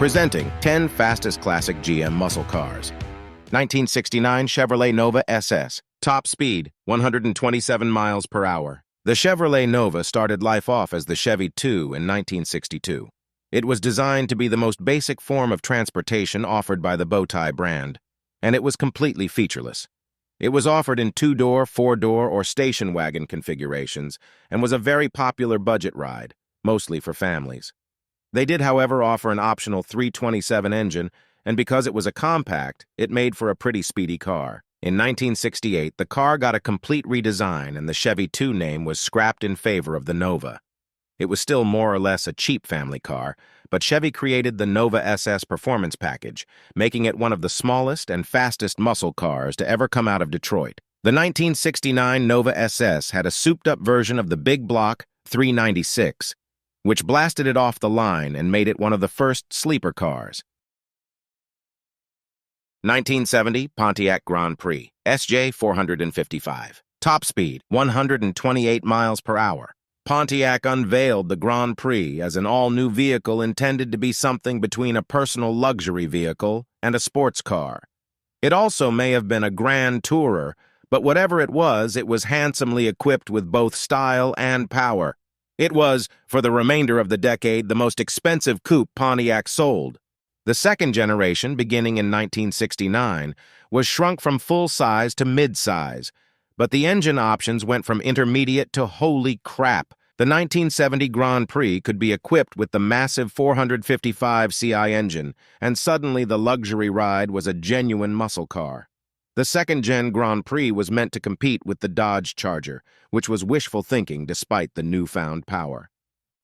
Presenting 10 fastest classic GM muscle cars. 1969 Chevrolet Nova SS. Top speed, 127 miles per hour. The Chevrolet Nova started life off as the Chevy 2 in 1962. It was designed to be the most basic form of transportation offered by the Bowtie brand, and it was completely featureless. It was offered in 2-door, 4-door, or station wagon configurations and was a very popular budget ride, mostly for families. They did, however, offer an optional 327 engine, and because it was a compact, it made for a pretty speedy car. In 1968, the car got a complete redesign and the Chevy 2 name was scrapped in favor of the Nova. It was still more or less a cheap family car, but Chevy created the Nova SS Performance Package, making it one of the smallest and fastest muscle cars to ever come out of Detroit. The 1969 Nova SS had a souped-up version of the big block 396, which blasted it off the line and made it one of the first sleeper cars. 1970 Pontiac Grand Prix, SJ 455. Top speed, 128 miles per hour. Pontiac unveiled the Grand Prix as an all-new vehicle intended to be something between a personal luxury vehicle and a sports car. It also may have been a Grand Tourer, but whatever it was handsomely equipped with both style and power. It was, for the remainder of the decade, the most expensive coupe Pontiac sold. The second generation, beginning in 1969, was shrunk from full-size to mid-size, but the engine options went from intermediate to holy crap. The 1970 Grand Prix could be equipped with the massive 455 CI engine, and suddenly the luxury ride was a genuine muscle car. The second-gen Grand Prix was meant to compete with the Dodge Charger, which was wishful thinking despite the newfound power.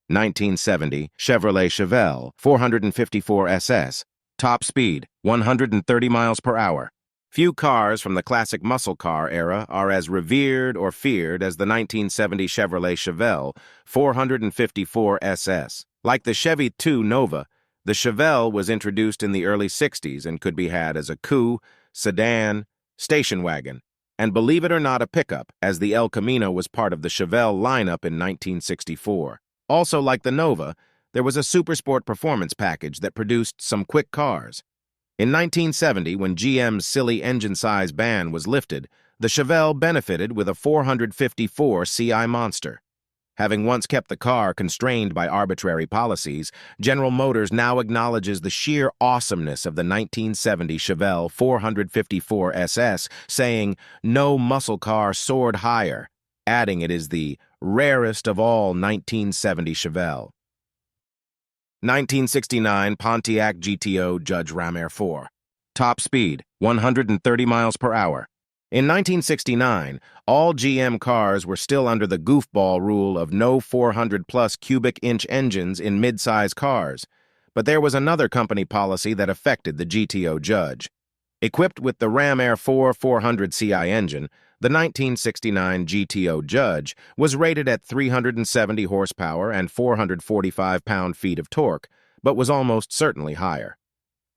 1970 Chevrolet Chevelle 454 SS. Top speed, 130 miles per hour. Few cars from the classic muscle car era are as revered or feared as the 1970 Chevrolet Chevelle 454 SS. Like the Chevy 2 Nova, the Chevelle was introduced in the early 60s and could be had as a coupe, sedan, station wagon, and believe it or not, a pickup, as the El Camino was part of the Chevelle lineup in 1964. Also, like the Nova, there was a Supersport performance package that produced some quick cars. In 1970, when GM's silly engine size ban was lifted, the Chevelle benefited with a 454 CI monster. Having once kept the car constrained by arbitrary policies, General Motors now acknowledges the sheer awesomeness of the 1970 Chevelle 454 SS, saying, "No muscle car soared higher," adding it is the rarest of all 1970 Chevelle. 1969 Pontiac GTO Judge Ram Air 4. Top speed, 130 miles per hour. In 1969, all GM cars were still under the goofball rule of no 400-plus cubic inch engines in mid-size cars, but there was another company policy that affected the GTO Judge. Equipped with the Ram Air 4 400 CI engine, the 1969 GTO Judge was rated at 370 horsepower and 445 pound-feet of torque, but was almost certainly higher.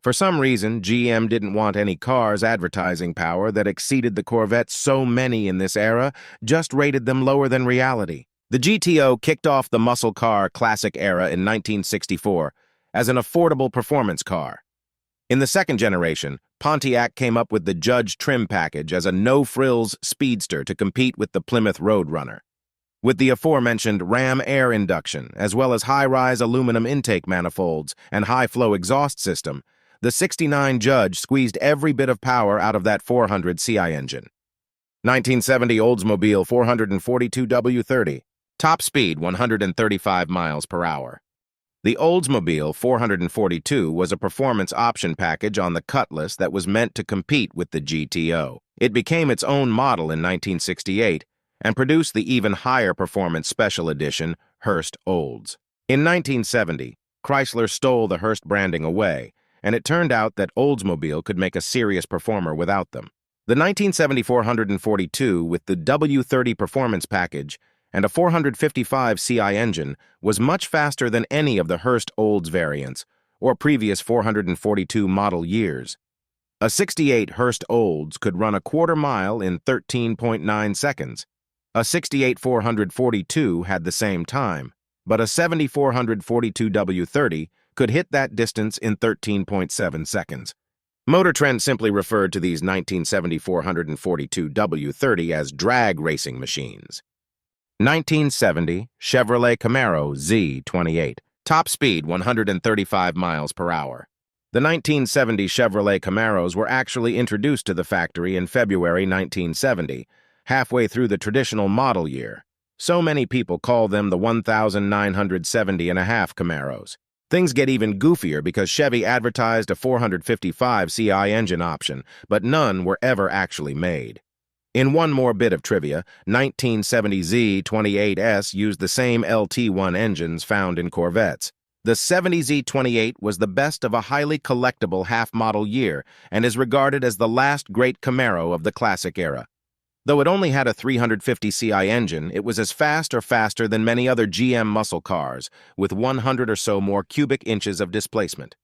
For some reason, GM didn't want any cars' advertising power that exceeded the Corvette's so many in this era, just rated them lower than reality. The GTO kicked off the muscle car classic era in 1964 as an affordable performance car. In the second generation, Pontiac came up with the Judge trim package as a no-frills speedster to compete with the Plymouth Roadrunner. With the aforementioned Ram air induction, as well as high-rise aluminum intake manifolds and high-flow exhaust system, the '69 Judge squeezed every bit of power out of that 400 CI engine. 1970 Oldsmobile 442 W30. Top speed, 135 miles per hour. The Oldsmobile 442 was a performance option package on the Cutlass that was meant to compete with the GTO. It became its own model in 1968 and produced the even higher performance special edition Hearst Olds. In 1970, Chrysler stole the Hearst branding away, and it turned out that Oldsmobile could make a serious performer without them. The 1970 442 with the W30 performance package and a 455 CI engine was much faster than any of the Hearst Olds variants or previous 442 model years. A 68 Hearst Olds could run a quarter mile in 13.9 seconds. A 68 442 had the same time, but a 7442 W30 could hit that distance in 13.7 seconds. Motor Trend simply referred to these 1970 442 W30 as drag racing machines. 1970 Chevrolet Camaro Z28. Top speed 135 miles per hour. The 1970 Chevrolet Camaros were actually introduced to the factory in February 1970, halfway through the traditional model year. So many people call them the 1970.5 Camaros. Things get even goofier because Chevy advertised a 455 CI engine option, but none were ever actually made. In one more bit of trivia, 1970 Z28S used the same LT1 engines found in Corvettes. The 70 Z28 was the best of a highly collectible half-model year and is regarded as the last great Camaro of the classic era. Though it only had a 350 CI engine, it was as fast or faster than many other GM muscle cars, with 100 or so more cubic inches of displacement.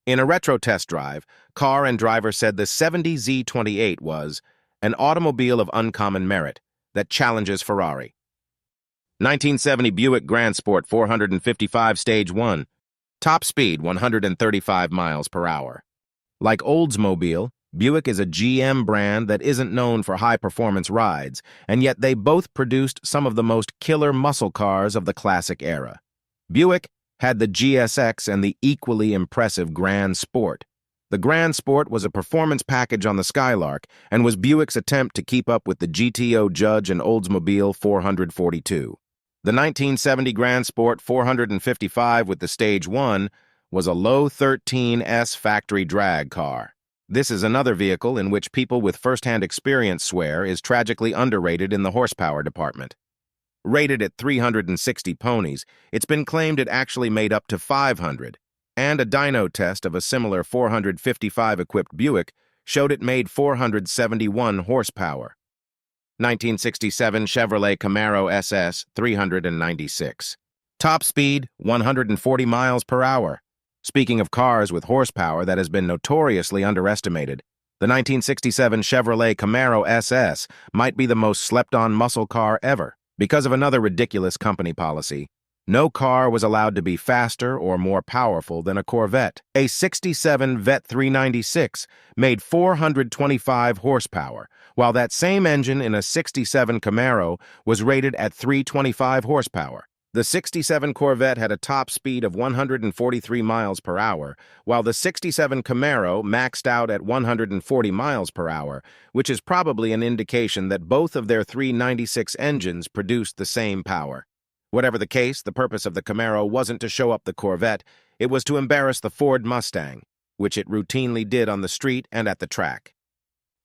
In a retro test drive, car and driver said the 70 Z28 was an automobile of uncommon merit that challenges Ferrari. 1970 Buick Gran Sport 455 Stage 1. Top speed 135 miles per hour. Like Oldsmobile, Buick is a GM brand that isn't known for high-performance rides, and yet they both produced some of the most killer muscle cars of the classic era. Buick had the GSX and the equally impressive Gran Sport. The Gran Sport was a performance package on the Skylark and was Buick's attempt to keep up with the GTO Judge and Oldsmobile 442. The 1970 Gran Sport 455 with the Stage 1 was a low 13S factory drag car. This is another vehicle in which people with first-hand experience swear is tragically underrated in the horsepower department. Rated at 360 ponies, it's been claimed it actually made up to 500, and a dyno test of a similar 455-equipped Buick showed it made 471 horsepower. 1967 Chevrolet Camaro SS 396. Top speed 140 miles per hour. Speaking of cars with horsepower that has been notoriously underestimated, the 1967 Chevrolet Camaro SS might be the most slept-on muscle car ever. Because of another ridiculous company policy, no car was allowed to be faster or more powerful than a Corvette. A 67 Vet 396 made 425 horsepower, while that same engine in a 67 Camaro was rated at 325 horsepower. The 67 Corvette had a top speed of 143 miles per hour, while the 67 Camaro maxed out at 140 miles per hour, which is probably an indication that both of their 396 engines produced the same power. Whatever the case, the purpose of the Camaro wasn't to show up the Corvette, it was to embarrass the Ford Mustang, which it routinely did on the street and at the track.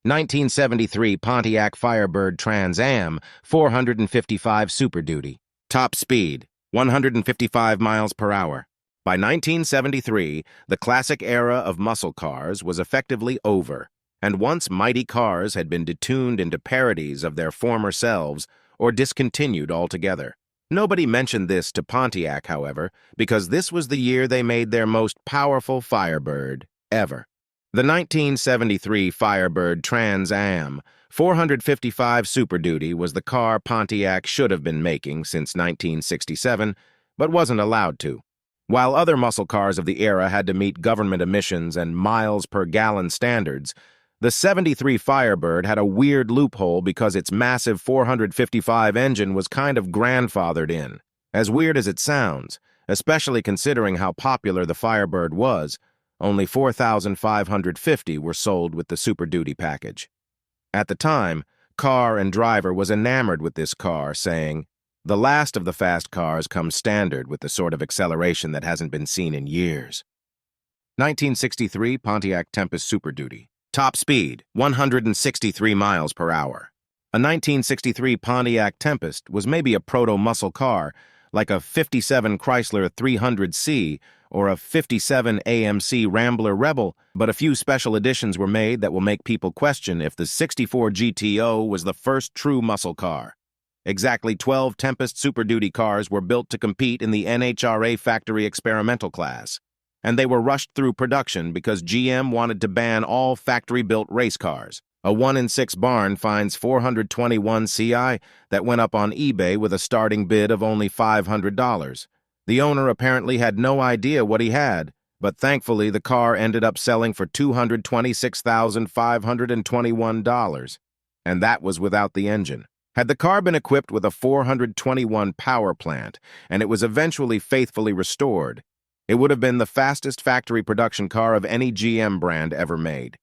1973 Pontiac Firebird Trans Am 455 Super Duty. Top speed 155 miles per hour. By 1973, the classic era of muscle cars was effectively over, and once mighty cars had been detuned into parodies of their former selves or discontinued altogether. Nobody mentioned this to Pontiac, however, because this was the year they made their most powerful Firebird ever. The 1973 Firebird Trans Am 455 Super Duty was the car Pontiac should have been making since 1967, but wasn't allowed to. While other muscle cars of the era had to meet government emissions and miles per gallon standards, the 73 Firebird had a weird loophole because its massive 455 engine was kind of grandfathered in. As weird as it sounds, especially considering how popular the Firebird was, only 4,550 were sold with the Super Duty package. At the time, Car and Driver was enamored with this car, saying, "The last of the fast cars comes standard with the sort of acceleration that hasn't been seen in years." 1963 Pontiac Tempest Super Duty. Top speed, 163 miles per hour. A 1963 Pontiac Tempest was maybe a proto-muscle car, like a 57 Chrysler 300C or a 57 AMC Rambler Rebel, but a few special editions were made that will make people question if the 64 GTO was the first true muscle car. Exactly 12 Tempest Super Duty cars were built to compete in the NHRA factory experimental class, and they were rushed through production because GM wanted to ban all factory-built race cars. A 1 in 6 barn finds 421 CI that went up on eBay with a starting bid of only $500. The owner apparently had no idea what he had, but thankfully the car ended up selling for $226,521, and that was without the engine. Had the car been equipped with a 421 power plant, and it was eventually faithfully restored, it would have been the fastest factory production car of any GM brand ever made.